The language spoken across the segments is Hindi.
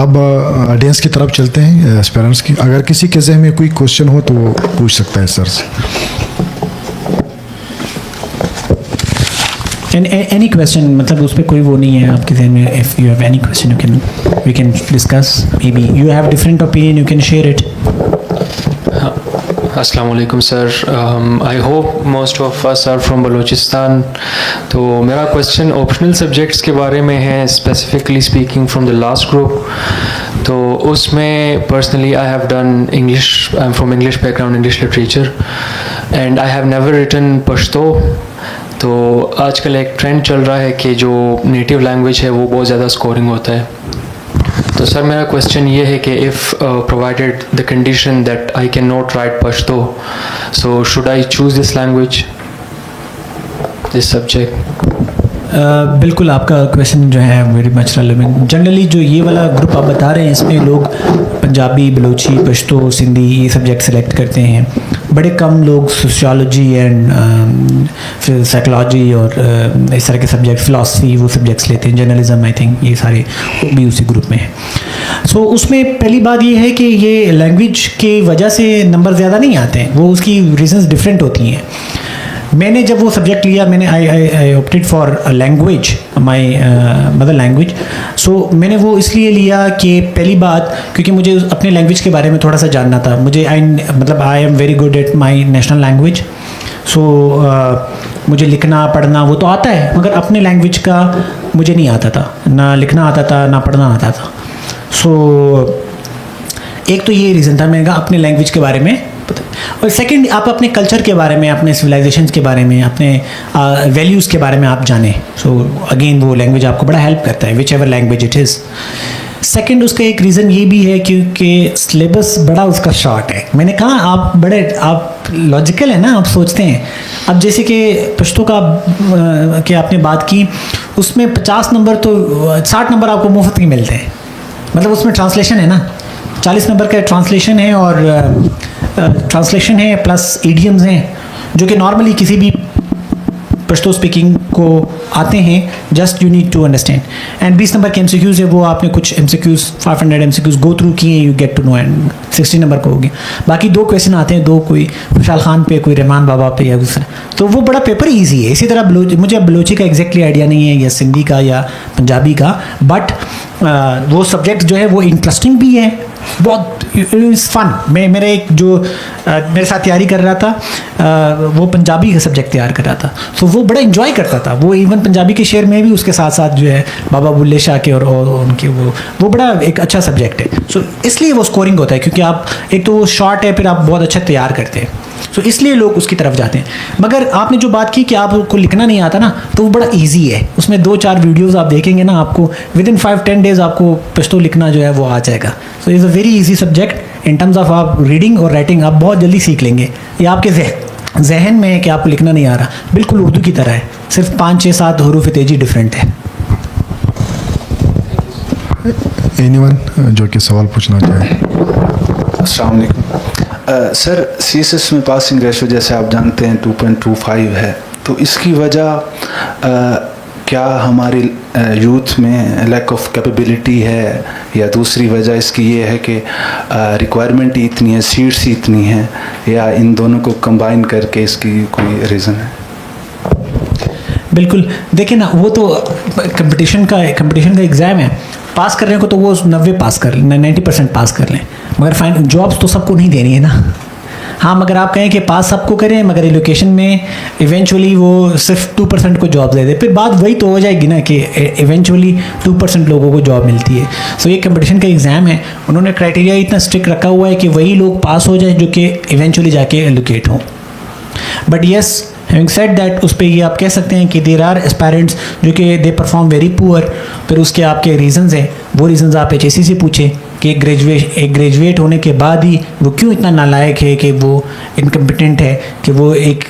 अब ऑडियंस की तरफ चलते हैं, एस्पिरेंट्स की। अगर किसी के ज़हन में कोई क्वेश्चन हो तो वो पूछ सकता है सर से। एनी क्वेश्चन, मतलब उस पर कोई वो नहीं है आपके ज़हन में। If you have any question we can discuss, maybe you have different opinion, you can share it. अस्सलाम वालेकुम sir, I hope most of us are from Balochistan. तो मेरा क्वेश्चन ऑप्शनल सब्जेक्ट्स के बारे में है, specifically speaking from the last group. तो उसमें personally I have done English, I am from English background, English literature, and I have never written Pashto. तो आजकल एक ट्रेंड चल रहा है कि जो नेटिव लैंग्वेज है वो बहुत ज़्यादा स्कोरिंग होता है। तो सर मेरा क्वेश्चन ये है कि if provided the condition that I can not right Pashto, so should I choose this language, this subject? बिल्कुल, आपका क्वेश्चन जो है वेरी मच रेलेवेंट। जनरली जो ये वाला ग्रुप आप बता रहे हैं, इसमें लोग पंजाबी, बलोची, पश्तो, सिंधी ये सब्जेक्ट सेलेक्ट करते हैं। बड़े कम लोग सोशियोलॉजी एंड फिर साइकोलॉजी और इस तरह के सब्जेक्ट, फ़िलासफ़ी, वो सब्जेक्ट्स लेते हैं। जर्नलिज्म, आई थिंक ये सारे भी उसी ग्रुप में हैं। सो उसमें पहली बात ये है कि ये लैंग्वेज की वजह से नंबर ज़्यादा नहीं आते हैं, वो उसकी रीजंस डिफरेंट होती हैं। मैंने जब वो सब्जेक्ट लिया, मैंने I opted for language, my mother language. So मैंने वो इसलिए लिया कि पहली बात, क्योंकि मुझे अपने लैंग्वेज के बारे में थोड़ा सा जानना था। मुझे I am very good at my national language. So मुझे लिखना पढ़ना वो तो आता है, मगर अपने लैंग्वेज का मुझे नहीं आता था, ना लिखना आता था ना पढ़ना आता था। सो एक तो ये रीज़न था, मैंने कहा अपने लैंग्वेज के बारे में पता। और सेकंड, आप अपने कल्चर के बारे में, अपने सिविलाइजेशन के बारे में, अपने वैल्यूज़ के बारे में आप जानें। सो अगेन वो लैंग्वेज आपको बड़ा हेल्प करता है, which ever language it is. Second, उसका एक रीज़न ये भी है क्योंकि सिलेबस बड़ा उसका शॉर्ट है। मैंने कहा आप लॉजिकल है ना, आप सोचते हैं। अब जैसे कि पश्तो का कि आपने बात की, उसमें 50 नंबर तो 60 नंबर आपको मुफ्त ही मिलते हैं। मतलब उसमें ट्रांसलेशन है ना, 40 नंबर का ट्रांसलेशन है, और ट्रांसलेशन है प्लस ईडियम्स हैं जो कि नॉर्मली किसी भी पश्तो स्पीकिंग को आते हैं। Just you need to understand. And 20 number के एमसीक्यूज़ है, वो आपने कुछ एमसीक्यूज़ 500 एमसीक्यूज़ गो थ्रू किए, you get to know, and 60 number का हो गया। बाकी 2 क्वेश्चन आते हैं, 2 कोई खुशहाल खान पे, कोई रहमान बाबा पे या दूसरा, तो वो बड़ा पेपर ईजी है। इसी तरह मुझे बलोची का एग्जैक्टली आइडिया नहीं है, या सिंधी का या पंजाबी का, बट वो सब्जेक्ट जो है वो इंटरेस्टिंग भी है, बहुत इज़ फन। मेरे एक जो मेरे साथ तैयारी कर रहा था, वो पंजाबी का सब्जेक्ट तैयार कर रहा था, तो वो बड़ा इन्जॉय करता था। वो इवन पंजाबी के शेर में भी उसके साथ साथ जो है बाबा बुल्ले शाह के और उनके वो बड़ा एक अच्छा सब्जेक्ट है। सो इसलिए वो स्कोरिंग होता है, क्योंकि आप एक तो वो शॉर्ट है, फिर आप बहुत अच्छा तैयार करते हैं। सो इसलिए लोग उसकी तरफ जाते हैं। मगर आपने जो बात की कि आपको लिखना नहीं आता ना, तो वो बड़ा इजी है। उसमें 2-4 वीडियोस आप देखेंगे ना, आपको विद इन 5-10 डेज आपको पश्तो लिखना जो है वो आ जाएगा। So is a very easy subject in terms of आप रीडिंग और राइटिंग, आप बहुत जल्दी सीख लेंगे। ये आपके जहन में है कि आपको लिखना नहीं आ रहा, बिल्कुल उर्दू की तरह है, सिर्फ 5-6-7 हरूफ तेजी डिफरेंट है। एनीवन जो कि सवाल पूछना चाहे? अस्सलाम वालेकुम सर, सीएसएस में पासिंग रेशो जैसे आप जानते हैं 2.25 है, तो इसकी वजह क्या हमारी यूथ में लैक ऑफ कैपेबिलिटी है, या दूसरी वजह इसकी ये है कि रिक्वायरमेंट ही इतनी है, सीट्स ही इतनी हैं, या इन दोनों को कंबाइन करके इसकी कोई रीज़न है? बिल्कुल, देखिए ना, वो तो कंपटीशन का एग्ज़ाम है। पास करने को तो वो 90 पास कर लें, 90% पास कर लें, मगर फाइन जॉब्स तो सबको नहीं देनी है ना। हाँ, मगर आप कहें कि पास सबको करें, मगर एजुकेशन में इवेंचुअली वो सिर्फ 2% को जॉब दे दे, फिर बात वही तो हो जाएगी ना कि इवेंचुअली 2% लोगों को जॉब मिलती है। सो ये कंपटीशन का एग्ज़ाम है, उन्होंने क्राइटेरिया इतना स्ट्रिक्ट रखा हुआ है कि वही लोग पास हो जाएं जो कि इवेंचुअली जाके एलोकेट हों। But yes, having said that, उस पर ये आप कह सकते हैं कि देर आर एस्पायरेंट्स जो कि दे परफॉर्म वेरी पुअर। फिर उसके आपके रीजंस हैं, वो रीजंस आप HSC से पूछें कि एक ग्रेजुएट होने के बाद ही वो क्यों इतना नालायक है कि वो इनकम्पिटेंट है कि वो एक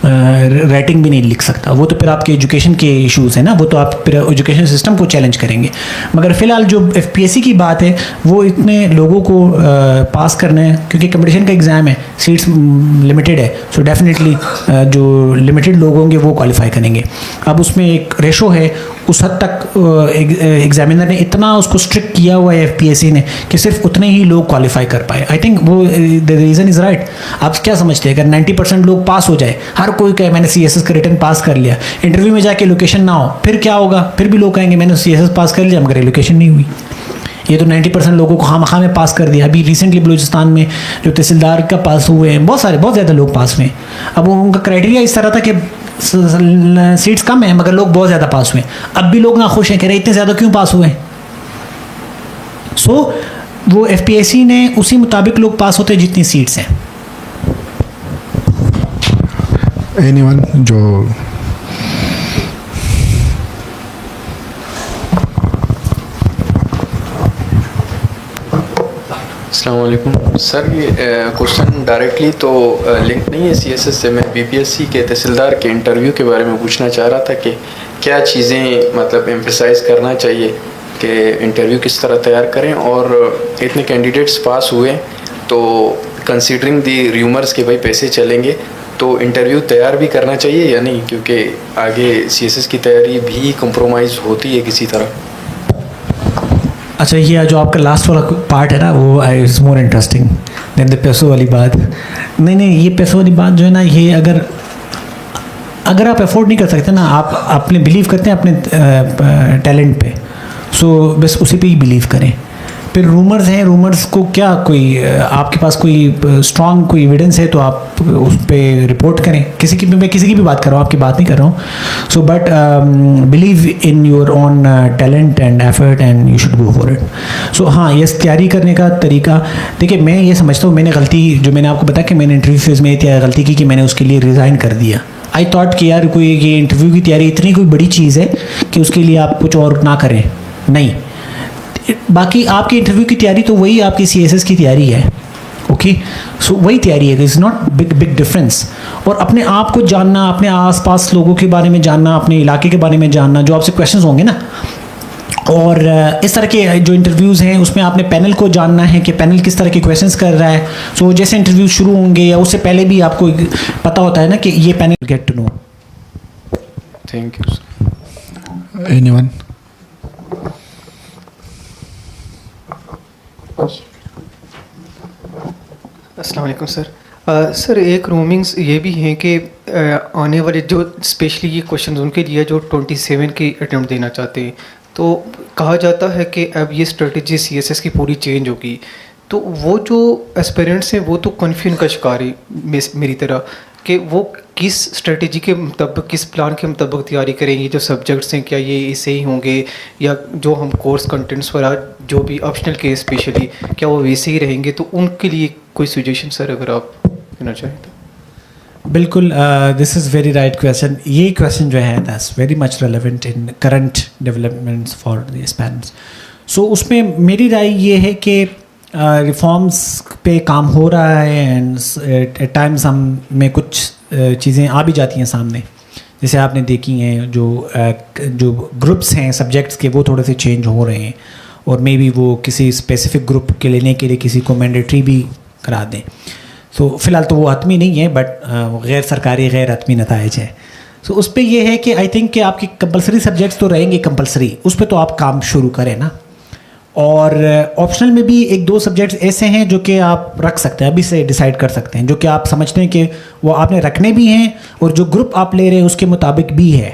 राइटिंग भी नहीं लिख सकता। वो तो फिर आपके एजुकेशन के इश्यूज़ हैं ना, वो तो आप फिर एजुकेशन सिस्टम को चैलेंज करेंगे। मगर फ़िलहाल जो FPSC की बात है वो इतने लोगों को पास करना है, क्योंकि कंपटीशन का एग्ज़ाम है, सीट्स लिमिटेड है, सो डेफिनेटली जो लिमिटेड लोग होंगे वो क्वालिफाई करेंगे। अब उसमें एक रेशो है, उस हद तक एग्जामिनर ने इतना उसको स्ट्रिक्ट किया हुआ है FPSC ने कि सिर्फ उतने ही लोग क्वालिफाई कर पाए। आई थिंक वो द रीज़न इज़ राइट। आप क्या समझते हैं, अगर 90% लोग पास हो जाए, हर कोई कहे मैंने CSS का रिटर्न पास कर लिया, इंटरव्यू में जाके लोकेशन ना हो, फिर क्या होगा? फिर भी लोग कहेंगे मैंने CSS पास कर लिया मगर लोकेशन नहीं हुई। ये तो 90% लोगों को खामखा में पास कर दिया। अभी रिसेंटली बलूचिस्तान में जो तहसीलदार का पास हुए हैं, बहुत ज़्यादा लोग पास हुए हैं। अब उनका क्राइटेरिया इस तरह था कि सीट्स कम है मगर लोग बहुत ज़्यादा पास हुए। अब भी लोग ना खुश हैं, कह रहे इतने ज़्यादा क्यों पास हुए। सो वो FPSC ने उसी मुताबिक लोग पास होते जितनी सीट्स हैं। एनीवन जो अस्सलाम वालेकुम सर, ये क्वेश्चन डायरेक्टली तो लिंक नहीं है CSS से। मैं BPSC के तहसीलदार के इंटरव्यू के बारे में पूछना चाह रहा था कि क्या चीज़ें मतलब एम्फसाइज़ करना चाहिए कि इंटरव्यू किस तरह तैयार करें, और इतने कैंडिडेट्स पास हुए तो कंसीडरिंग दी र्यूमर्स के भाई पैसे चलेंगे, तो इंटरव्यू तैयार भी करना चाहिए या नहीं, क्योंकि आगे CSS की तैयारी भी कंप्रोमाइज़ होती है किसी तरह। अच्छा, ये जो आपका लास्ट वाला पार्ट है ना, वो is more interesting than the पैसों वाली बात। नहीं, ये पैसों वाली बात जो है ना, ये अगर आप अफोर्ड नहीं कर सकते ना, आप अपने बिलीव करते हैं अपने टैलेंट पे, सो बस उसी पे ही बिलीव करें। फिर रूमर्स हैं, रूमर्स को क्या, कोई आपके पास कोई स्ट्रॉन्ग कोई एविडेंस है तो आप उस पर रिपोर्ट करें। मैं किसी की भी बात कर रहा हूँ, आपकी बात नहीं कर रहा हूँ। So but believe in your own talent and effort and you should go for it. So हाँ, ये तैयारी करने का तरीका, देखिए मैं ये समझता हूँ, मैंने गलती जो मैंने आपको बताया कि मैंने इंटरव्यू फेज़ में गलती की कि मैंने उसके लिए रिज़ाइन कर दिया। आई थॉट कि यार कोई ये इंटरव्यू की तैयारी इतनी कोई बड़ी चीज़ है कि उसके लिए आप कुछ और ना करें। नहीं, बाकी आपकी इंटरव्यू की तैयारी तो वही आपकी CSS की तैयारी है। ओके, सो वही तैयारी है, इज़ नॉट बिग डिफरेंस। और अपने आप को जानना, अपने आसपास लोगों के बारे में जानना, अपने इलाके के बारे में जानना, जो आपसे क्वेश्चंस होंगे ना, और इस तरह के जो इंटरव्यूज़ हैं उसमें आपने पैनल को जानना है कि पैनल किस तरह के क्वेश्चंस कर रहा है। सो जैसे इंटरव्यू शुरू होंगे या उससे पहले भी आपको पता होता है ना कि ये panel get to know. Thank you. Anyone अस्सलाम वालेकुम सर। सर एक रूमिंग्स ये भी हैं कि आने वाले जो स्पेशली ये क्वेश्चन उनके लिए जो 27 की अटैम्प्ट देना चाहते हैं, तो कहा जाता है कि अब ये स्ट्रेटजी CSS की पूरी चेंज होगी, तो वो जो एस्पिरेंट्स हैं वो तो कन्फ्यूजन का शिकार है मेरी तरह, कि वो किस स्ट्रेटजी के मुताबिक, किस प्लान के मुताबिक तैयारी करेंगे। जो सब्जेक्ट्स हैं क्या ये ऐसे ही होंगे, या जो हम कोर्स कंटेंट्स वाला जो भी ऑप्शनल के स्पेशली क्या वो वैसे ही रहेंगे, तो उनके लिए कोई सजेशन सर अगर आप देना चाहें तो। बिल्कुल, this is very right question. ये क्वेश्चन जो है that's very much relevant in current developments for the aspirants. So उसमें मेरी राय ये है कि रिफॉर्म्स पे काम हो रहा है एंड एट टाइम्स हम में कुछ चीज़ें आ भी जाती हैं सामने, जैसे आपने देखी हैं जो ग्रुप्स हैं सब्जेक्ट्स के वो थोड़े से चेंज हो रहे हैं, और मे बी वो किसी स्पेसिफिक ग्रुप के लेने के लिए किसी को मैंडेटरी भी करा दें। तो फ़िलहाल तो वो हतमी नहीं है, बट गैर सरकारी गैर हतमी नताइज है। सो उस पर यह है कि आई थिंक कि आपकी कंपलसरी सब्जेक्ट्स तो रहेंगे कंपलसरी, उस पर तो आप काम शुरू करें ना। और ऑप्शनल में भी एक दो सब्जेक्ट्स ऐसे हैं जो कि आप रख सकते हैं, अभी से डिसाइड कर सकते हैं, जो कि आप समझते हैं कि वो आपने रखने भी हैं और जो ग्रुप आप ले रहे हैं उसके मुताबिक भी है।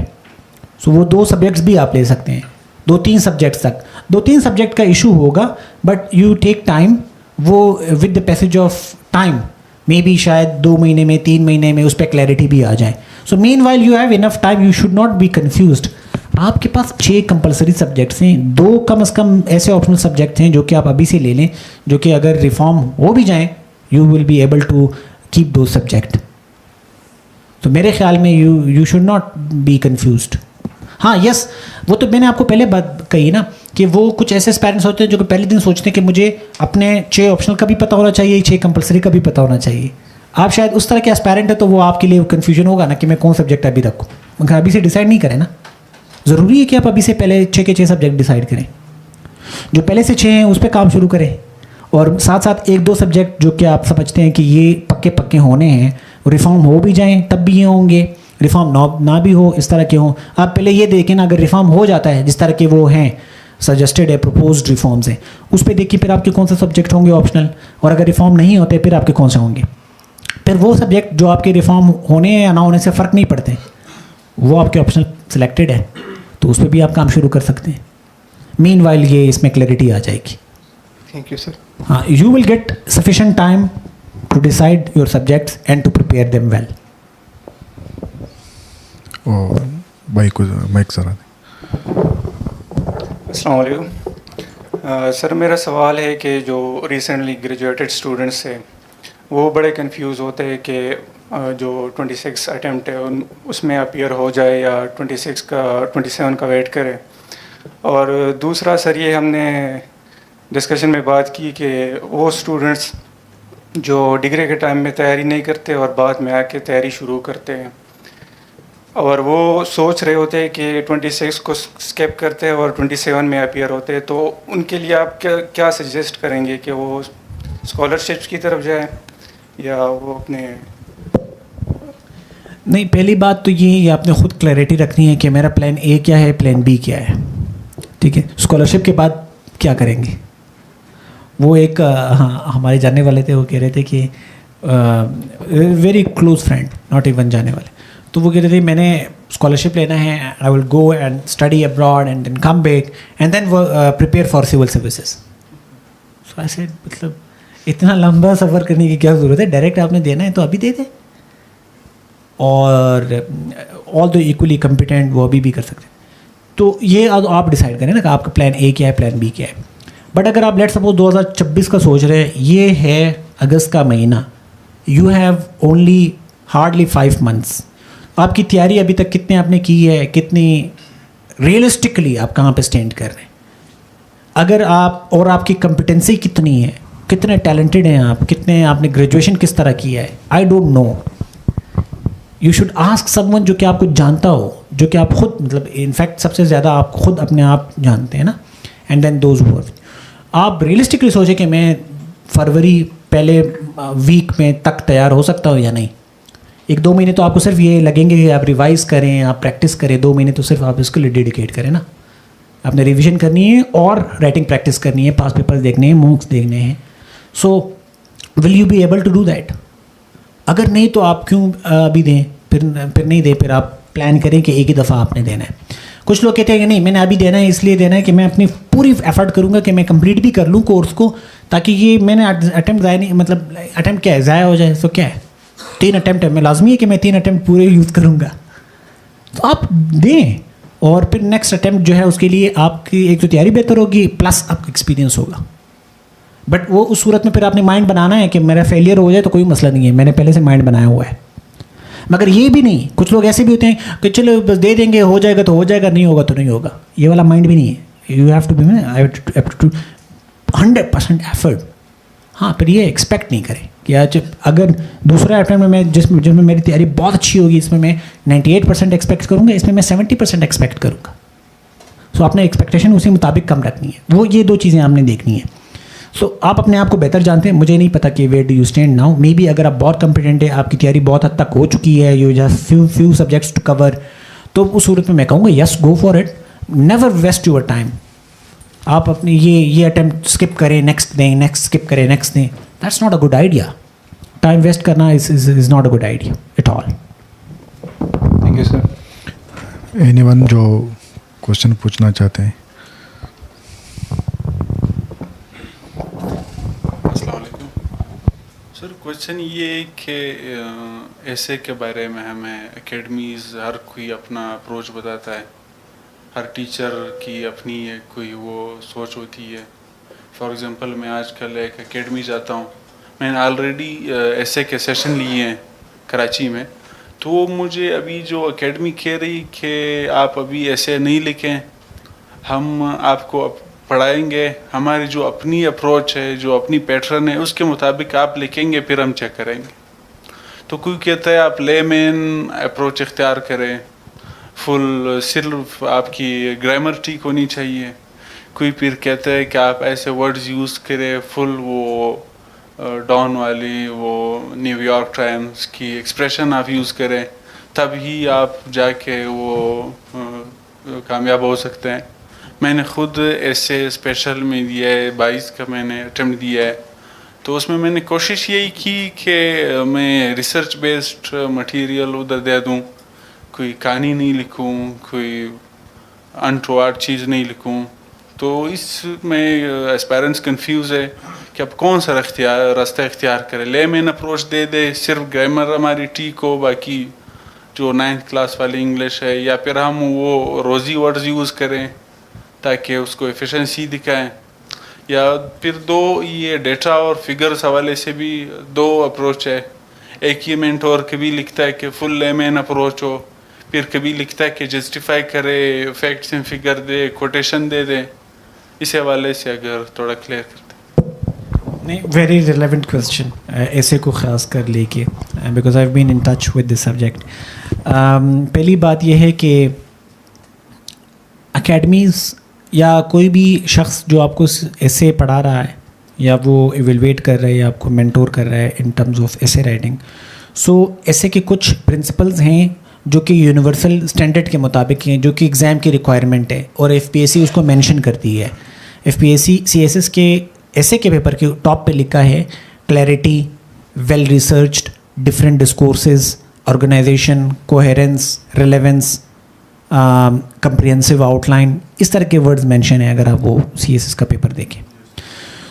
सो वो दो सब्जेक्ट्स भी आप ले सकते हैं, 2-3 सब्जेक्ट्स तक। 2-3 सब्जेक्ट का इशू होगा, बट यू टेक टाइम, वो with the passage of time may be शायद 2 महीने में 3 महीने में उस पर क्लैरिटी भी आ जाए। So mean while you have enough time, you should not be confused. आपके पास 6 कंपलसरी सब्जेक्ट्स हैं, 2 कम से कम ऐसे ऑप्शनल सब्जेक्ट्स हैं जो कि आप अभी से ले लें, जो कि अगर रिफॉर्म हो भी जाएं you will be able to keep दो सब्जेक्ट। तो मेरे ख्याल में you should not be confused. हाँ यस, वो तो मैंने आपको पहले बात कही ना कि वो कुछ ऐसे पेरेंट्स होते हैं जो कि पहले दिन सोचते हैं कि मुझे अपने 6 ऑप्शनल का भी पता होना चाहिए, 6 कंपलसरी का भी पता होना चाहिए। आप शायद उस तरह के एस्पायरेंट है तो वो आपके लिए कन्फ्यूजन होगा ना कि मैं कौन सब्जेक्ट अभी रखूँ, मगर अभी से डिसाइड नहीं करें ना। ज़रूरी है कि आप अभी से पहले 6 के 6 सब्जेक्ट डिसाइड करें, जो पहले से 6 हैं उस पर काम शुरू करें, और साथ साथ 1-2 सब्जेक्ट जो कि आप समझते हैं कि ये पक्के पक्के होने हैं, रिफॉर्म हो भी जाएं तब भी ये होंगे, रिफॉर्म ना भी हो इस तरह के हों, आप पहले ये देखें ना, अगर रिफॉर्म हो जाता है जिस तरह के वो हैं सजेस्टेड है, प्रपोज्ड रिफॉर्म्स हैं, उस पर देखिए फिर आपके कौन से सब्जेक्ट होंगे ऑप्शनल, और अगर रिफॉर्म नहीं होते फिर आपके कौन से होंगे। फिर वो सब्जेक्ट जो आपके रिफॉर्म होने या ना होने से फ़र्क नहीं पड़ते, वो आपके ऑप्शनल सिलेक्टेड है, तो उस पर भी आप काम शुरू कर सकते हैं। मीनवाइल ये इसमें क्लैरिटी आ जाएगी। Thank you sir. हाँ, you will get sufficient time to decide your subjects and to prepare them well. और भाई को माइक ज़रा अस्सलाम वालेकुम। सर मेरा सवाल है कि जो रिसेंटली ग्रेजुएटेड स्टूडेंट्स हैं वो बड़े कंफ्यूज होते हैं कि जो 26 अटेम्प्ट है उसमें अपीयर हो जाए या 27 का वेट करें। और दूसरा सर ये हमने डिस्कशन में बात की कि वो स्टूडेंट्स जो डिग्री के टाइम में तैयारी नहीं करते और बाद में आके तैयारी शुरू करते हैं, और वो सोच रहे होते हैं कि 26 को स्किप करते हैं और 27 में अपीयर होते हैं, तो उनके लिए आप क्या सजेस्ट करेंगे कि वो स्कॉलरशिप्स की तरफ जाए या वो अपने? नहीं, पहली बात तो ये आपने ख़ुद क्लैरिटी रखनी है कि मेरा प्लान ए क्या है, प्लान बी क्या है। ठीक है, स्कॉलरशिप के बाद क्या करेंगे। वो एक हाँ हमारे जानने वाले थे, वो कह रहे थे कि very close friend, not even जाने वाले, तो वो कह रहे थे मैंने स्कॉलरशिप लेना है, I will go and study abroad and then come back and then prepare for civil services. So ऐसे मतलब इतना लंबा सफ़र करने की क्या ज़रूरत है, डायरेक्ट आपने देना है तो अभी दे दें, और ऑल द इक्वली कम्पिटेंट वो अभी भी कर सकते हैं। तो ये आप डिसाइड करें ना कि आपका प्लान ए क्या है, प्लान बी क्या है। बट अगर आप लेट सपोज 2026 का सोच रहे हैं, ये है अगस्त का महीना, you have only hardly 5 months, आपकी तैयारी अभी तक कितने आपने की है, कितनी रियलिस्टिकली आप कहाँ पे स्टैंड कर रहे हैं, अगर आप और आपकी कम्पिटेंसी कितनी है, कितने टैलेंटेड हैं आप, कितने आपने ग्रेजुएशन किस तरह किया है, I don't know. You should ask someone जो कि आपको जानता हो, जो कि आप खुद मतलब इनफैक्ट सबसे ज़्यादा आप खुद अपने आप जानते हैं ना, एंड देन दोज हू आप रियलिस्टिकली सोचें कि मैं फरवरी पहले वीक में तक तैयार हो सकता हूँ या नहीं। 1-2 महीने तो आपको सिर्फ ये लगेंगे कि आप रिवाइज़ करें, आप प्रैक्टिस करें, 2 महीने तो सिर्फ आप इसके लिए डेडिकेट करें ना। आपने रिवीजन करनी है और राइटिंग प्रैक्टिस करनी है, पास पेपर्स देखने हैं, मॉक्स देखने हैं। So will you be able to do that. अगर नहीं तो आप क्यों अभी दें, फिर नहीं दें, फिर आप प्लान करें कि एक ही दफ़ा आपने देना है। कुछ लोग कहते हैं कि नहीं मैंने अभी देना है, इसलिए देना है कि मैं अपनी पूरी एफर्ट करूँगा कि मैं कंप्लीट भी कर लूँ कोर्स को, ताकि ये मैंने अटैम्प्ट ज़ाया नहीं, मतलब अटैम्प्ट क्या है, ज़ाया हो जाए। तो क्या है, 3 अटैम्प्ट है, मैं लाजमी है कि मैं 3 अटैम्प्ट पूरे यूज़ करूँगा। तो आप दें, और फिर नेक्स्ट अटैम्प्ट जो है उसके लिए आपकी एक तो तैयारी बेहतर होगी, प्लस आपका एक्सपीरियंस होगा। बट वो उस सूरत में फिर आपने माइंड बनाना है कि मेरा फेलियर हो जाए तो कोई मसला नहीं है, मैंने पहले से माइंड बनाया हुआ है। मगर ये भी नहीं, कुछ लोग ऐसे भी होते हैं कि चलो बस दे देंगे, हो जाएगा तो हो जाएगा, नहीं होगा तो नहीं होगा, ये वाला माइंड भी नहीं है। You have to be 100% effort. हाँ, फिर ये एक्सपेक्ट नहीं करें कि आज अगर दूसरा अटैम्प्ट में मैं जिसमें मेरी तैयारी बहुत अच्छी होगी, इसमें मैं 98% एक्सपेक्ट करूँगा, इसमें मैं 70% एक्सपेक्ट करूँगा। सो आपने एक्सपेक्टेशन उसी मुताबिक कम रखनी है। वो ये 2 चीज़ें आपने देखनी है। सो आप अपने आप को बेहतर जानते हैं, मुझे नहीं पता कि where do you stand now. Maybe अगर आप बहुत कॉम्पिटेंट है, आपकी तैयारी बहुत हद तक हो चुकी है, you just few subjects to cover, तो उस सूरत में मैं कहूँगा yes, go for it, never waste your time. आप अपने ये अटैम्प्ट स्किप करें, नेक्स्ट दें, नेक्स्ट स्किप करें, नेक्स्ट दें, that's not a good idea. Time waste करना is not a good idea at all. Thank you sir. Anyone जो क्वेश्चन पूछना चाहते हैं। सर क्वेश्चन ये है कि ऐसे के बारे में हमें एकेडमीज़ हर कोई अपना अप्रोच बताता है, हर टीचर की अपनी कोई वो सोच होती है। फॉर एग्ज़ाम्पल मैं आजकल एक एकेडमी जाता हूँ, मैंने ऑलरेडी ऐसे के सेशन लिए हैं कराची में, तो मुझे अभी जो एकेडमी कह रही कि आप अभी ऐसे नहीं लिखें, हम आपको पढ़ाएंगे, हमारी जो अपनी अप्रोच है, जो अपनी पैटर्न है, उसके मुताबिक आप लिखेंगे, फिर हम चेक करेंगे। तो कोई कहता है आप लेमैन अप्रोच इख्तियार करें, फुल सिर्फ आपकी ग्रामर ठीक होनी चाहिए। कोई फिर कहता है कि आप ऐसे वर्ड्स यूज़ करें, फुल वो डॉन वाली, वो न्यूयॉर्क टाइम्स की एक्सप्रेशन आप यूज़ करें, तब ही आप जाके वो कामयाब हो सकते हैं। मैंने ख़ुद ऐसे स्पेशल में दिया है, 22 का मैंने अटेम्प्ट दिया है, तो उसमें मैंने कोशिश यही की कि मैं रिसर्च बेस्ड मटेरियल उधर दे दूं, कोई कहानी नहीं लिखूं, कोई अनटोवर्ड चीज़ नहीं लिखूं। तो इसमें एस्पायरेंट्स कंफ्यूज है कि अब कौन सा रास्ता इख्तियार करें। लेमैन अप्रोच दे दे, सिर्फ ग्रामर हमारी ठीक हो, बाकी जो 9th क्लास वाली इंग्लिश है, या फिर हम वो रोज़ी वर्ड्स यूज़ करें ताकि उसको एफिशिएंसी दिखाएं, या फिर दो ये डेटा और फिगर्स हवाले से भी दो अप्रोच है। एक ये मेंटोर कभी लिखता है कि फुल लेमैन अप्रोच हो, फिर कभी लिखता है कि जस्टिफाई करे, फैक्ट्स एंड फिगर दे, कोटेशन दे दे। इस हवाले से अगर थोड़ा क्लियर करते। नहीं, वेरी रिलेवेंट क्वेश्चन ऐसे को ख़ास कर लेके, because I have been in touch with this subject. पहली बात यह है कि एकेडमीज़ या कोई भी शख्स जो आपको ऐसे पढ़ा रहा है या वो एवेलुएट कर रहा है या आपको मेंटोर कर रहा है इन टर्म्स ऑफ ऐसे राइटिंग, सो ऐसे के कुछ प्रिंसिपल्स हैं जो कि यूनिवर्सल स्टैंडर्ड के मुताबिक हैं, जो कि एग्ज़ाम की रिक्वायरमेंट है और एफपीएससी उसको मेंशन करती है। एफपीएससी सीएसएस के ऐसे के पेपर के टॉप पे लिखा है clarity, well researched, different discourses, organisation, coherence, relevance, comprehensive outline, इस तरह के वर्ड्स मेंशन है अगर आप वो सीएसएस का पेपर देखें।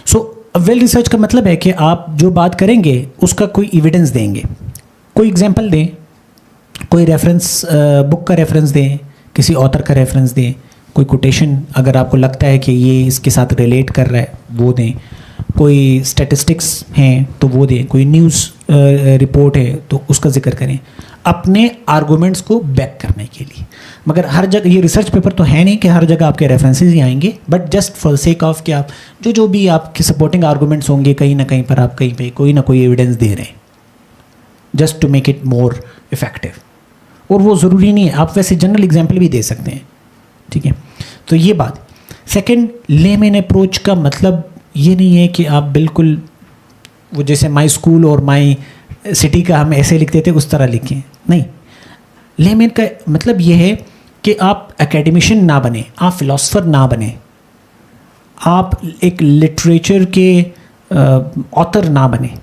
सो वेल रिसर्च का मतलब है कि आप जो बात करेंगे उसका कोई एविडेंस देंगे, कोई एग्जांपल दें, कोई रेफरेंस बुक का रेफरेंस दें, किसी ऑथर का रेफरेंस दें, कोई कोटेशन अगर आपको लगता है कि ये इसके साथ रिलेट कर रहा है वो दें, कोई स्टैटिस्टिक्स हैं तो वो दें, कोई न्यूज़ रिपोर्ट है तो उसका जिक्र करें अपने आर्गूमेंट्स को बैक करने के लिए। मगर हर जगह ये रिसर्च पेपर तो है नहीं कि हर जगह आपके रेफरेंसेस ही आएंगे, but just for sake of कि आप जो भी आपके सपोर्टिंग आर्गूमेंट्स होंगे कहीं ना कहीं पर आप कहीं पे कोई ना कोई एविडेंस दे रहे हैं, just to make it more effective. और वो ज़रूरी नहीं है, आप वैसे जनरल एग्जाम्पल भी दे सकते हैं, ठीक है। तो ये बात। सेकंड, लेमैन अप्रोच का मतलब ये नहीं है कि आप बिल्कुल वो जैसे माई स्कूल और माई सिटी का हम ऐसे लिखते थे उस तरह लिखें, नहीं। लेमैन का मतलब ये है कि आप एकेडमिशियन ना बने, आप फिलोसफर ना बने, आप एक लिटरेचर के ऑथर ना बने,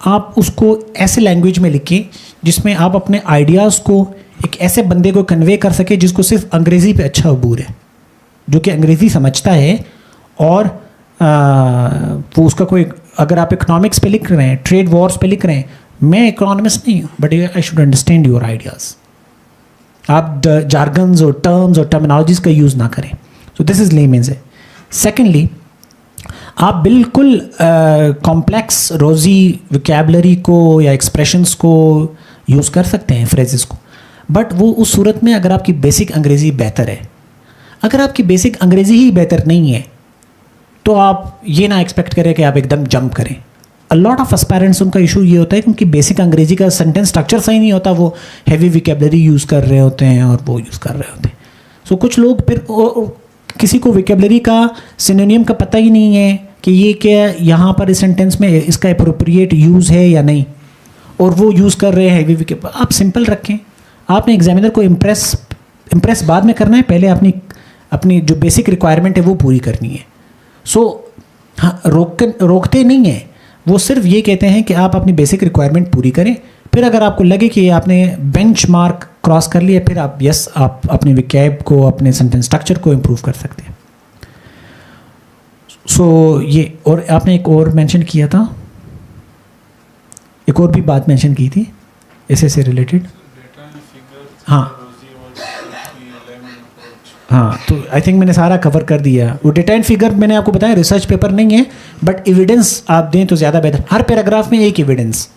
आप उसको ऐसे लैंग्वेज में लिखें जिसमें आप अपने आइडियाज़ को एक ऐसे बंदे को कन्वे कर सके जिसको सिर्फ अंग्रेज़ी पे अच्छा अबूर है, जो कि अंग्रेज़ी समझता है और वो उसका कोई, अगर आप इकोनॉमिक्स पे लिख रहे हैं, ट्रेड वॉर्स पे लिख रहे हैं, मैं इकोनॉमिस्ट नहीं हूँ but I should understand your ideas. आप जार्गन्स और टर्म्स और टर्मिनोलॉजीज़ का यूज़ ना करें। सो दिस इज़ लेमैन्स है। सेकेंडली, आप बिल्कुल कॉम्प्लेक्स रोज़ी वोकैबुलरी को या एक्सप्रेशंस को यूज़ कर सकते हैं, फ्रेजेस को, बट वो उस सूरत में अगर आपकी बेसिक अंग्रेज़ी बेहतर है। अगर आपकी बेसिक अंग्रेज़ी ही बेहतर नहीं है तो आप ये ना एक्सपेक्ट करें कि आप एकदम जंप करें। अ लॉट ऑफ एस्पायरेंट्स, उनका इशू ये होता है कि उनकी बेसिक अंग्रेज़ी का सेंटेंस स्ट्रक्चर सही नहीं होता, वो हैवी वोकैबुलरी यूज़ कर रहे होते हैं और वो यूज़ कर रहे होते हैं। सो कुछ लोग फिर किसी को वोकैबुलरी का सिनोनियम का पता ही नहीं है कि ये क्या यहाँ पर इस सेंटेंस में इसका एप्रोप्रिएट यूज़ है या नहीं, और वो यूज़ कर रहे हैं हैवी वोकैबुलरी। आप सिंपल रखें। आपने एग्जामिनर को इम्प्रेस बाद में करना है, पहले अपनी जो बेसिक रिक्वायरमेंट है वो पूरी करनी है। सो हाँ, रोकते नहीं हैं, वो सिर्फ ये कहते हैं कि आप अपनी बेसिक रिक्वायरमेंट पूरी करें, फिर अगर आपको लगे कि आपने बेंच मार्क क्रॉस कर लिया, फिर आप अपने वोकैब को, अपने सेंटेंस स्ट्रक्चर को इम्प्रूव कर सकते हैं। सो ये, और आपने एक और मेंशन किया था, एक और भी बात मेंशन की थी ऐसे से रिलेटेड। हाँ हाँ, तो आई थिंक मैंने सारा कवर कर दिया। वो डेटा एंड फिगर मैंने आपको बताया रिसर्च पेपर नहीं है, बट एविडेंस आप दें तो ज़्यादा बेहतर। हर पैराग्राफ में एक एविडेंस,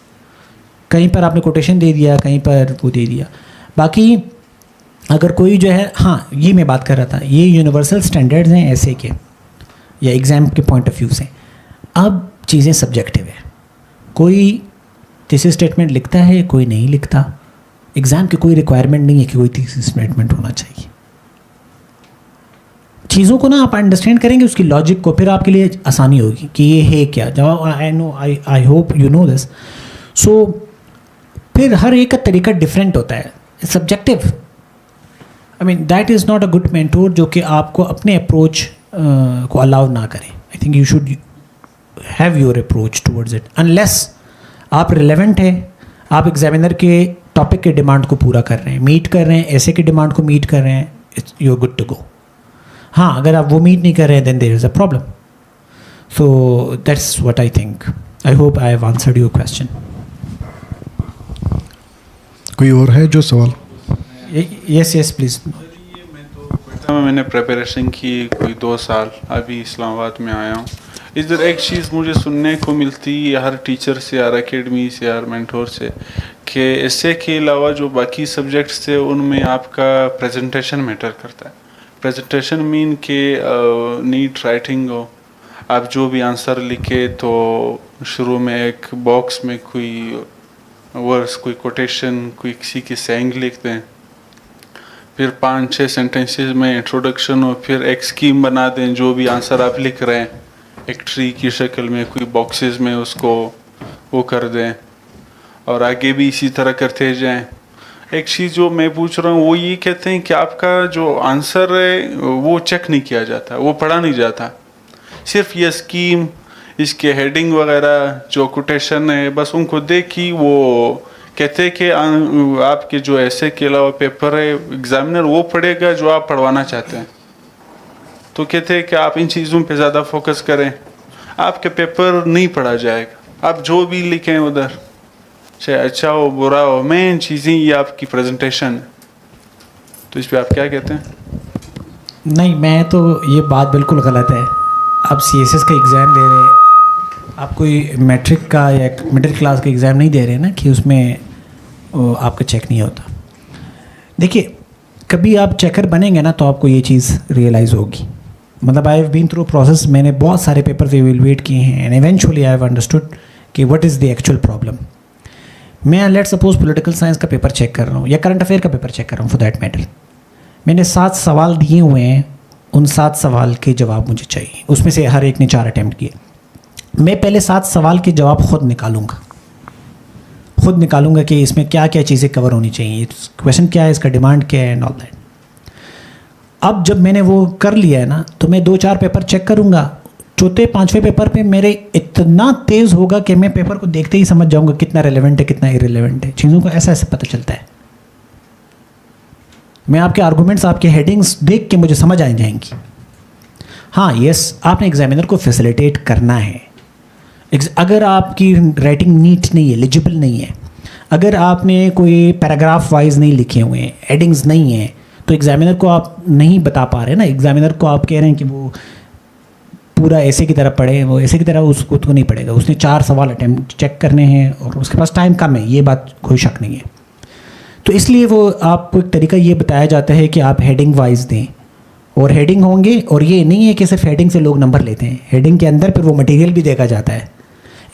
कहीं पर आपने कोटेशन दे दिया, कहीं पर वो दे दिया। बाकी अगर कोई जो है, हाँ ये मैं बात कर रहा था, ये यूनिवर्सल स्टैंडर्ड्स हैं ऐसे के या एग्ज़ाम के पॉइंट ऑफ व्यू से। अब चीज़ें सब्जेक्टिव है, कोई थीसिस स्टेटमेंट लिखता है, कोई नहीं लिखता। एग्ज़ाम की कोई रिक्वायरमेंट नहीं है कि कोई थीसिस स्टेटमेंट होना चाहिए। चीज़ों को ना आप अंडरस्टैंड करेंगे, उसकी लॉजिक को, फिर आपके लिए आसानी होगी कि ये है क्या। जब I hope you know this. So फिर हर एक का तरीका डिफरेंट होता है, subjective. I mean that is not a good mentor जो कि आपको अपने अप्रोच को अलाउ ना करें। I think you should have your approach towards it, unless आप रिलेवेंट है, आप एग्जामिनर के टॉपिक के डिमांड को पूरा कर रहे हैं, मीट कर रहे हैं, ऐसे की डिमांड को मीट कर रहे हैं, you are good to go. हाँ, अगर आप वो मीट नहीं कर रहे हैं, then there is a problem. So that's what I think. I hope I have answered your question. कोई और है जो सवाल? Yes please. मैंने प्रिपरेशन की कोई 2 साल, अभी इस्लामाबाद में आया हूँ। इधर एक चीज़ मुझे सुनने को मिलती है हर टीचर से, हर अकेडमी से, हर मेंटोर से, कि इससे के अलावा जो बाकी सब्जेक्ट्स थे उनमें आपका प्रेजेंटेशन मैटर करता है। प्रेजेंटेशन मीन के नीट राइटिंग हो, आप जो भी आंसर लिखे तो शुरू में एक बॉक्स में कोई वर्ड्स, कोई कोटेशन, कोई किसी की सेइंग लिख दें, फिर 5-6 सेंटेंसेस में इंट्रोडक्शन हो, फिर एक स्कीम बना दें जो भी आंसर आप लिख रहे हैं, एक ट्री की शक्ल में कोई बॉक्सेस में उसको वो कर दें, और आगे भी इसी तरह करते जाएं। एक चीज़ जो मैं पूछ रहा हूँ वो ये कहते हैं कि आपका जो आंसर है वो चेक नहीं किया जाता, वो पढ़ा नहीं जाता, सिर्फ ये स्कीम, इसके हेडिंग वगैरह जो कोटेशन है, बस उनको देखी वो कहते हैं कि आपके जो ऐसे के अलावा पेपर है, एग्जामिनर वो पढ़ेगा जो आप पढ़वाना चाहते हैं। तो कहते हैं कि आप इन चीज़ों पे ज़्यादा फोकस करें, आपके पेपर नहीं पढ़ा जाएगा, आप जो भी लिखें उधर, चाहे अच्छा हो बुरा हो, मेन चीज़ें ये आपकी प्रेजेंटेशन है। तो इस पर आप क्या कहते हैं? नहीं, मैं तो ये बात बिल्कुल गलत है। आप CSS का एग्ज़ाम दे रहे हैं, आप कोई मैट्रिक का या मिडिल क्लास का एग्ज़ाम नहीं दे रहे हैं ना कि उसमें आपका चेक नहीं होता। देखिए, कभी आप चेकर बनेंगे ना तो आपको ये चीज़ रियलाइज़ होगी। मतलब I have been through process, मैंने बहुत सारे पेपर्स इवेलुएट किए हैं and eventually I have understood कि what is the actual problem. मैं लेट सपोज पॉलिटिकल साइंस का पेपर चेक कर रहा हूँ या करंट अफेयर का पेपर चेक कर रहा हूँ फॉर दैट मैटर, मैंने 7 सवाल दिए हुए हैं, उन 7 सवाल के जवाब मुझे चाहिए, उसमें से हर एक ने 4 अटैम्प्ट किए। मैं पहले 7 सवाल के जवाब खुद निकालूंगा कि इसमें क्या क्या चीज़ें कवर होनी चाहिए, क्वेश्चन क्या है, इसका डिमांड क्या है एंड ऑल दैट। अब जब मैंने वो कर लिया है ना, तो मैं 2-4 पेपर चेक करूंगा, 4th-5वें पेपर पे मेरे इतना तेज़ होगा कि मैं पेपर को देखते ही समझ जाऊंगा कितना रेलेवेंट है, कितना इरेलेवेंट है। चीज़ों को ऐसा ऐसे पता चलता है। मैं आपके आर्गूमेंट्स, आपके हेडिंग्स देख के मुझे समझ आ जाएंगी। हाँ यस, आपने एग्जामिनर को फैसिलिटेट करना है। अगर आपकी राइटिंग नीट नहीं है, एलिजिबल नहीं है, अगर आपने कोई पैराग्राफ वाइज नहीं लिखे हुए हैं, हेडिंग्स नहीं है, तो एग्जामिनर को आप नहीं बता पा रहे ना। एग्जामिनर को आप कह रहे हैं कि वो पूरा ऐसे की तरह पढ़े, वो ऐसे की तरह उसको तो नहीं पढ़ेगा। उसने 4 सवाल अटैम्प्ट चेक करने हैं और उसके पास टाइम कम है, ये बात कोई शक नहीं है। तो इसलिए वो आपको एक तरीका ये बताया जाता है कि आप हेडिंग वाइज दें, और हेडिंग होंगे, और ये नहीं है कि सिर्फ हेडिंग से लोग नंबर लेते हैं, हेडिंग के अंदर फिर वो मटेरियल भी देखा जाता है।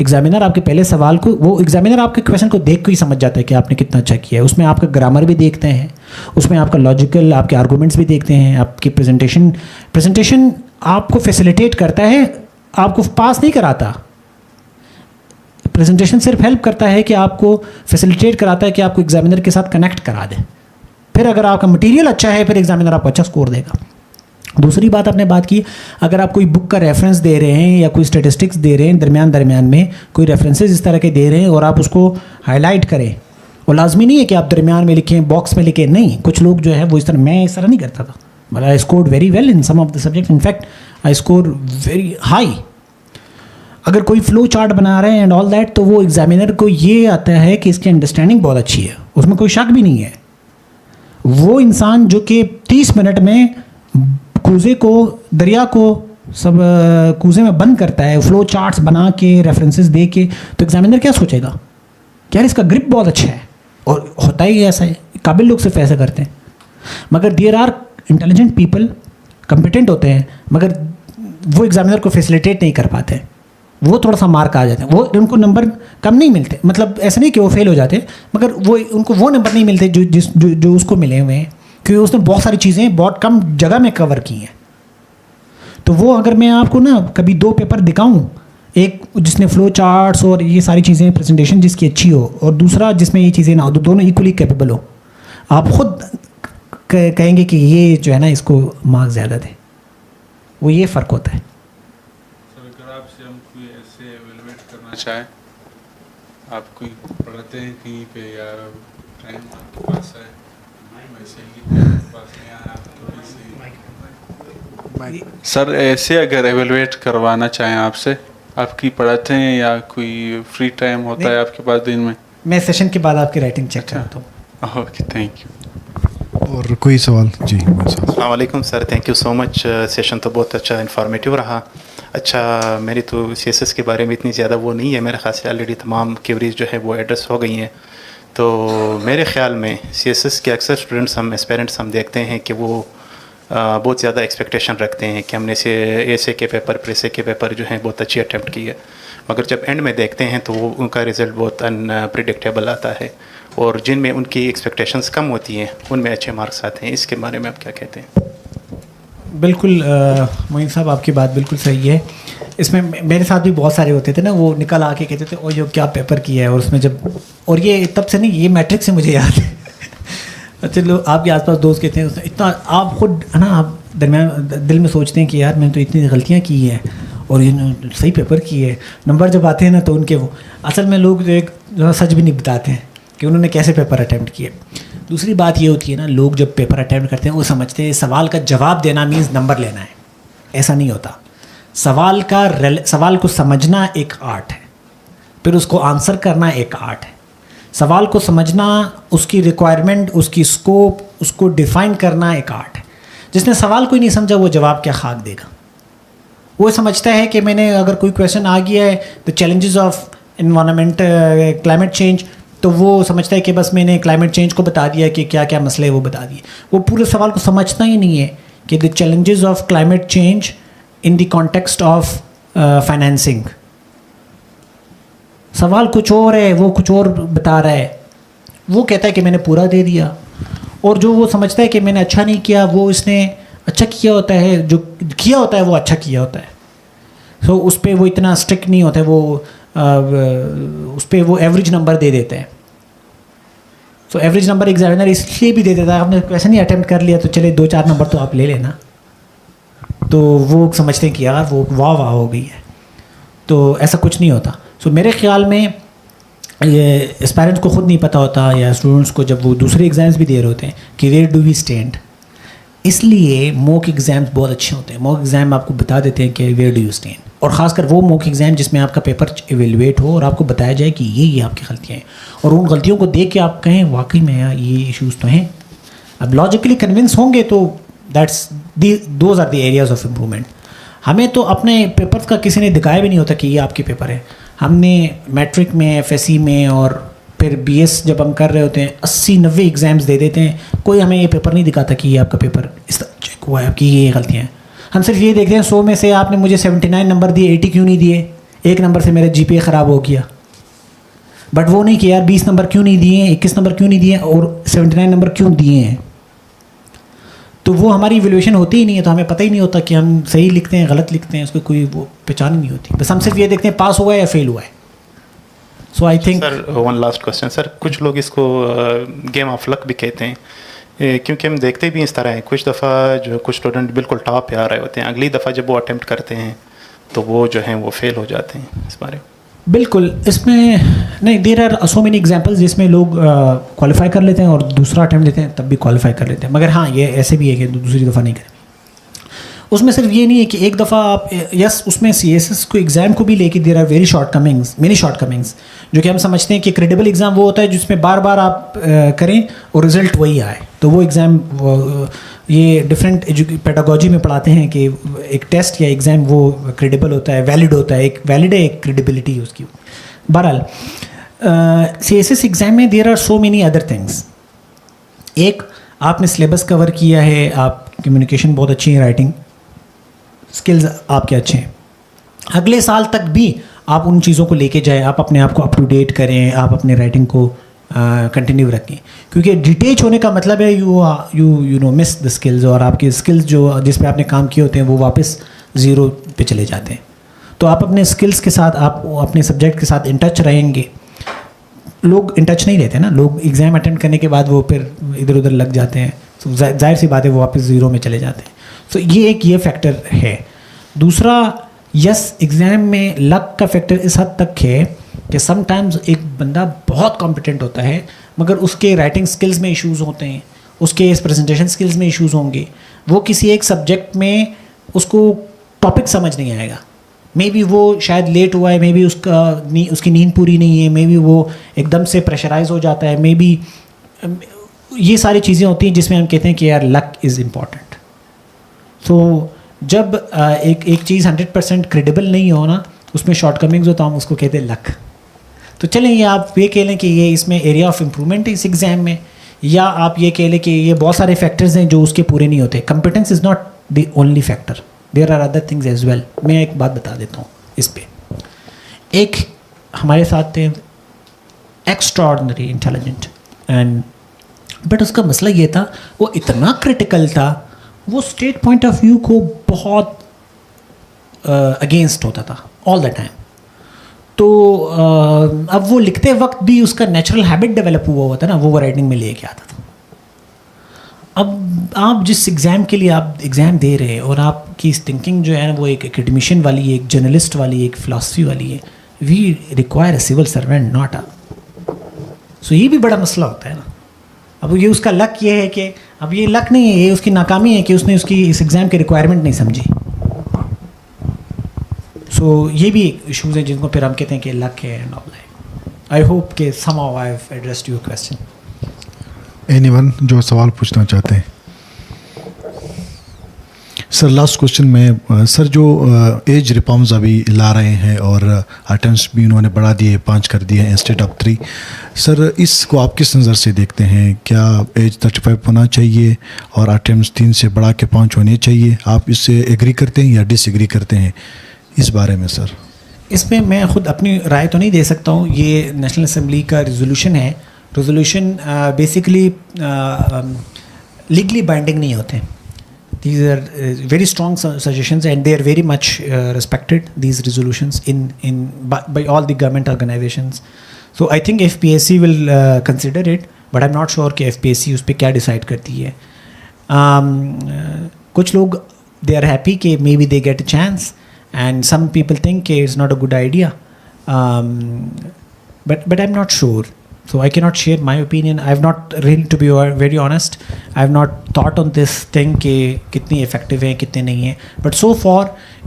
एग्जामिनर आपके पहले सवाल को, वो एग्जामिनर आपके क्वेश्चन को देख के ही समझ जाता है कि आपने कितना अच्छा किया है। उसमें आपका ग्रामर भी देखते हैं, उसमें आपका लॉजिकल, आपके आर्गूमेंट्स भी देखते हैं, आपकी प्रेजेंटेशन आपको फैसिलिटेट करता है, आपको पास नहीं कराता। प्रेजेंटेशन सिर्फ हेल्प करता है कि आपको फैसिलिटेट कराता है कि आपको एग्जामिनर के साथ कनेक्ट करा दे। फिर अगर आपका मटेरियल अच्छा है, फिर एग्जामिनर आपको अच्छा स्कोर देगा। दूसरी बात आपने बात की, अगर आप कोई बुक का रेफरेंस दे रहे हैं या कोई स्टेटिस्टिक्स दे रहे हैं, दरमियान में कोई रेफरेंसेस इस तरह के दे रहे हैं और आप उसको हाईलाइट करें, और लाजमी नहीं है कि आप दरमियान में लिखें, बॉक्स में लिखें, नहीं। कुछ लोग जो है वो इस तरह, मैं इस तरह नहीं करता था, but I scored very well in some of the subject, in fact I score very high. अगर कोई फ्लो चार्ट बना रहे हैं एंड ऑल दैट, तो वो एग्जामिनर को ये आता है कि इसकी अंडरस्टैंडिंग बहुत अच्छी है, उसमें कोई शक भी नहीं है। वो इंसान जो कि 30 मिनट में कूजे को, दरिया को सब कूजे में बंद करता है, फ्लो चार्ट्स बना के, रेफरेंसेस दे के, तो एग्जामिनर क्या सोचेगा कि यार इसका ग्रिप बहुत अच्छा है, और होता ही ऐसा है, काबिल लोग सिर्फ ऐसा करते हैं। मगर there are intelligent people, competent होते हैं, मगर वो एग्जामिनर को फैसिलिटेट नहीं कर पाते, वो थोड़ा सा मार्क आ जाते हैं, वो उनको नंबर कम नहीं मिलते, मतलब ऐसा नहीं कि वो फेल हो जाते, मगर वो उनको वो नंबर नहीं मिलते जो उसको मिले हुए हैं, क्योंकि उसने बहुत सारी चीज़ें बहुत कम जगह में कवर की हैं। तो वो अगर मैं आपको ना कभी 2 पेपर दिखाऊं, एक जिसने फ्लो चार्ट्स और ये सारी चीज़ें प्रेजेंटेशन जिसकी अच्छी हो, और दूसरा जिसमें ये चीज़ें ना हो, तो दोनों इक्वली कैपेबल हो, आप खुद कहेंगे कि ये जो है ना इसको मार्क्स ज़्यादा थे। वो ये फ़र्क होता है। सर अगर आपसे हम कोई ऐसे एवेलुएट करना चाहें, आप कोई पढ़ाते हैं कहीं पे या टाइम आपके पास है, वैसे ही आपके पास नहीं आया, आप थोड़ी सी सर ऐसे अगर एवेलुएट करवाना चाहें आपसे, आप की पढ़ाते हैं या कोई फ्री टाइम होता है आपके पास दिन में? मैं सेशन के बाद आपकी राइटिंग चेक करता हूँ। Okay, thank you. और कोई सवाल? जी अस्सलाम वालेकुम sir, thank you so much. Session तो बहुत अच्छा इन्फॉर्मेटिव रहा। अच्छा, मेरी तो सीएसएस के बारे में इतनी ज़्यादा वो नहीं है, मेरे ख्याल से ऑलरेडी तमाम क्वेरीज जो है वो एड्रेस हो गई हैं। तो मेरे ख्याल में सीएसएस के अक्सर स्टूडेंट्स हम एस्पेरेंट्स हम देखते हैं कि वो बहुत ज़्यादा एक्सपेक्टेशन रखते हैं कि हमने से ऐसे के पेपर प्रेसे के पेपर जो हैं बहुत अच्छी अटैम्प्ट की है, मगर जब एंड में देखते हैं तो वो उनका रिज़ल्ट बहुत अनप्रिडिक्टेबल आता है, और जिनमें उनकी एक्सपेक्टेशंस कम होती हैं उनमें अच्छे मार्क्स आते हैं। इसके बारे में आप क्या कहते हैं? बिल्कुल मोइन साहब, आपकी बात बिल्कुल सही है। इसमें मेरे साथ भी बहुत सारे होते थे ना, वो निकल आके कहते थे ओ ये क्या पेपर किया है, और उसमें जब, और ये तब से नहीं, ये मैट्रिक से मुझे याद है। अच्छा, लोग आपके आसपास दोस्त कहते हैं इतना, आप खुद है ना, आप दरमियान दिल में सोचते हैं कि यार मैंने तो इतनी गलतियाँ की हैं और ये सही पेपर की है। नंबर जब आते हैं ना तो उनके वो असल में लोग जो एक सच भी नहीं बताते हैं कि उन्होंने कैसे पेपर अटैम्प्ट किए। दूसरी बात ये होती है ना, लोग जब पेपर अटैम्प्ट करते हैं वो समझते हैं सवाल का जवाब देना मीन्स नंबर लेना है। ऐसा नहीं होता। सवाल को समझना एक आर्ट है, फिर उसको आंसर करना एक आर्ट है। सवाल को समझना, उसकी रिक्वायरमेंट, उसकी स्कोप, उसको डिफ़ाइन करना एक आर्ट है। जिसने सवाल को ही नहीं समझा वो जवाब क्या खाक देगा। वो समझता है कि मैंने अगर कोई क्वेश्चन आ गया है the challenges of environment climate change, तो वो समझता है कि बस मैंने क्लाइमेट चेंज को बता दिया कि क्या क्या मसले वो बता दिए। वो पूरे सवाल को समझता ही नहीं है कि the challenges of climate change in the context of financing. सवाल कुछ और है, वो कुछ और बता रहा है। वो कहता है कि मैंने पूरा दे दिया, और जो वो समझता है कि मैंने अच्छा नहीं किया, वो इसने अच्छा किया होता है, जो किया होता है वो अच्छा किया होता है। सो उस पर वो इतना स्ट्रिक्ट नहीं होता है, वो उस पर वो एवरेज नंबर दे देते हैं। सो एवरेज नंबर एग्जामिनर इसलिए भी दे देता है, आपने क्वेश्चन ही अटैम्प्ट कर लिया तो चले 2-4 नंबर तो आप ले लेना। तो वो समझते हैं कि यार वो वाह वाह हो गई है। तो ऐसा कुछ नहीं होता। सो मेरे ख्याल में ये एस्पायरेंट्स को ख़ुद नहीं पता होता, या स्टूडेंट्स को जब वो दूसरे एग्ज़ाम्स भी दे रहे होते हैं कि वेयर डू वी स्टैंड। इसलिए मॉक एग्ज़ाम्स बहुत अच्छे होते हैं। मॉक एग्ज़ाम आपको बता देते हैं कि वेयर डू यू स्टैंड, और ख़ासकर वो मॉक एग्ज़ाम जिसमें आपका पेपर एवेलुएट हो और आपको बताया जाए कि ये आपकी गलतियाँ हैं, और उन गलतियों को देख के आप कहें वाकई में यार ये इश्यूज़ तो हैं। अब लॉजिकली कन्विंस होंगे तो those are the areas of improvement. हमें तो अपने पेपर्स का किसी ने दिखाया भी नहीं होता कि ये आपके पेपर है। हमने मैट्रिक में, एफएससी में, और फिर बीएस जब हम कर रहे होते हैं 80-90 एग्ज़ाम्स दे देते हैं, कोई हमें ये पेपर नहीं दिखाता कि ये आपका पेपर इस तरह चेक हुआ है, आपकी ये गलतियाँ हैं। हम सिर्फ ये देखते हैं 100 में से आपने मुझे 79 नंबर दिए, 80 क्यों नहीं दिए, 1 नंबर से मेरा जीपीए ख़राब हो गया। बट वो नहीं कि यार 20 नंबर क्यों नहीं दिए, 21 नंबर क्यों नहीं दिए, और 79 नंबर क्यों दिए हैं। तो वो हमारी इवैल्यूएशन होती ही नहीं है, तो हमें पता ही नहीं होता कि हम सही लिखते हैं गलत लिखते हैं, उसको कोई वो पहचान ही नहीं होती। बस हम सिर्फ ये देखते हैं पास हुआ है या फेल हुआ है। So I think sir one last question sir, कुछ लोग इसको गेम ऑफ लक भी कहते हैं, क्योंकि हम देखते भी इस तरह हैं। कुछ दफ़ा जो कुछ स्टूडेंट बिल्कुल टॉप पे आ रहे होते हैं, अगली दफ़ा जब वो अटैम्प्ट करते हैं तो वो जो हैं वो फेल हो जाते हैं। इस बारे में बिल्कुल, इसमें नहीं, there are so many examples जिसमें लोग क्वालिफाई कर लेते हैं और दूसरा अटैम्प्ट देते हैं तब भी क्वालिफाई कर लेते हैं। मगर हाँ, ये ऐसे भी है कि दूसरी दफ़ा नहीं करें। उसमें सिर्फ ये नहीं है कि एक दफ़ा आप यस उसमें सीएसएस को एग्ज़ाम को भी लेके there are very shortcomings, many shortcomings, जो कि हम समझते हैं कि क्रेडिबल एग्ज़ाम वो होता है जिसमें बार बार आप करें और रिज़ल्ट वही आए। तो वो एग्ज़ाम ये डिफरेंट पेडागोजी में पढ़ाते हैं कि एक टेस्ट या एग्ज़ाम वो क्रेडिबल होता है, वैलिड होता है, एक वैलिड है, एक क्रेडिबिलिटी उसकी। बहरहाल सीएसएस एग्ज़ाम में there are so many other things. एक, आपने सिलेबस कवर किया है, आप कम्युनिकेशन बहुत अच्छी है, राइटिंग स्किल्स आपके अच्छे हैं, अगले साल तक भी आप उन चीज़ों को लेके जाएं, आप अपने आप को अप टू डेट करें, आप अपने राइटिंग को कंटिन्यू रखें, क्योंकि डिटेच होने का मतलब है you know miss the skills, और आपके स्किल्स जो जिस पे आपने काम किए होते हैं वो वापस ज़ीरो पे चले जाते हैं। तो आप अपने स्किल्स के साथ, आप अपने सब्जेक्ट के साथ इन टच रहेंगे। लोग इन टच नहीं रहते ना, लोग एग्ज़ाम अटेम्प्ट करने के बाद वो फिर इधर उधर लग जाते हैं, तो जाहिर सी बात है वो वापस ज़ीरो में चले जाते हैं। तो ये फैक्टर है। दूसरा, यस एग्ज़ाम में लक का फैक्टर इस हद तक है कि समटाइम्स एक बंदा बहुत कॉम्पिटेंट होता है मगर उसके राइटिंग स्किल्स में इश्यूज़ होते हैं, उसके प्रेजेंटेशन स्किल्स में इश्यूज़ होंगे, वो किसी एक सब्जेक्ट में उसको टॉपिक समझ नहीं आएगा, मे बी वो शायद लेट हुआ है, मे बी उसकी नींद पूरी नहीं है, मे बी वो एकदम से प्रेशराइज हो जाता है, मे बी ये सारी चीज़ें होती हैं जिसमें हम कहते हैं कि यार लक इज़ इम्पॉर्टेंट। तो जब एक चीज़ 100% क्रेडिबल नहीं हो ना, उसमें शॉर्टकमिंग्स हो, तो हम उसको कहते हैं लक। तो चलें, ये आप ये कह लें कि ये इसमें एरिया ऑफ इम्प्रूवमेंट है इस एग्ज़ाम में, या आप ये कह लें कि ये बहुत सारे फैक्टर्स हैं जो उसके पूरे नहीं होते। Competence is not the only factor, there are other things as well. मैं एक बात बता देता हूँ इस पे। एक हमारे साथ थे एक्स्ट्राऑर्डिनरी इंटेलिजेंट एंड बट उसका मसला ये था, वो इतना क्रिटिकल था, वो स्टेट पॉइंट ऑफ व्यू को बहुत अगेंस्ट होता था ऑल द टाइम। तो अब वो लिखते वक्त भी उसका नेचुरल हैबिट डेवलप हुआ था ना, वो राइटिंग में लेके आता था। अब आप जिस एग्ज़ाम के लिए आप एग्ज़ाम दे रहे हैं और आपकी थिंकिंग जो है वो एक एकेडमिशियन वाली, एक जर्नलिस्ट वाली, एक फ़िलासफ़ी वाली है, we require a civil servant not a. So ये भी बड़ा मसला होता है ना। अब ये उसका लक ये है कि अब ये लक नहीं है, ये उसकी नाकामी है कि उसने उसकी इस एग्ज़ाम की रिक्वायरमेंट नहीं समझी। सो ये भी इशूज़ हैं जिनको फिर हम कहते हैं कि लक है and all that. I hope कि somehow I have addressed your question. Anyone जो सवाल पूछना चाहते हैं? सर लास्ट क्वेश्चन में, सर जो एज रिफॉर्म्स अभी ला रहे हैं और अटेम्प्ट्स भी उन्होंने बढ़ा दिए, 5 कर दिए इंस्टेड ऑफ 3, सर इसको आप किस नज़र से देखते हैं? क्या एज 35 होना चाहिए और अटेम्प्ट्स 3 से बढ़ा के 5 होने चाहिए? आप इससे एग्री करते हैं या डिसएग्री करते हैं इस बारे में? सर इसमें मैं ख़ुद अपनी राय तो नहीं दे सकता हूँ, ये नेशनल असम्बली का रेजोल्यूशन है। रेजोल्यूशन बेसिकली लीगली बाइंडिंग नहीं होते। These are very strong suggestions and they are very much respected, these resolutions by all the government organizations. So I think FPSC will consider it, but I'm not sure कि FPSC उस पर क्या decide करती है। कुछ लोग they are happy कि maybe they get a chance and some people think it's not a good idea, but I'm not sure. So I cannot share my opinion. I have not really, to be very honest, I have not thought on this thing कि कितनी effective है कितने नहीं है. But so far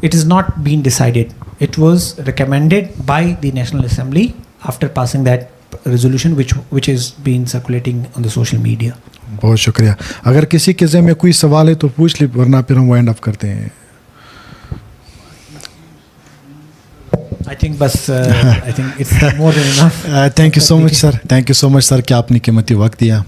it is not been decided. It was recommended by the National Assembly after passing that resolution which is been circulating on the social media. बहुत शुक्रिया। अगर किसी के ज़हन में कोई सवाल है तो पूछ ले, वरना फिर हम वाइंड अप करते हैं। I think बस I think it's more than enough. Thank you so much sir, thank you so much sir कि आपने कीमती वक्त दिया।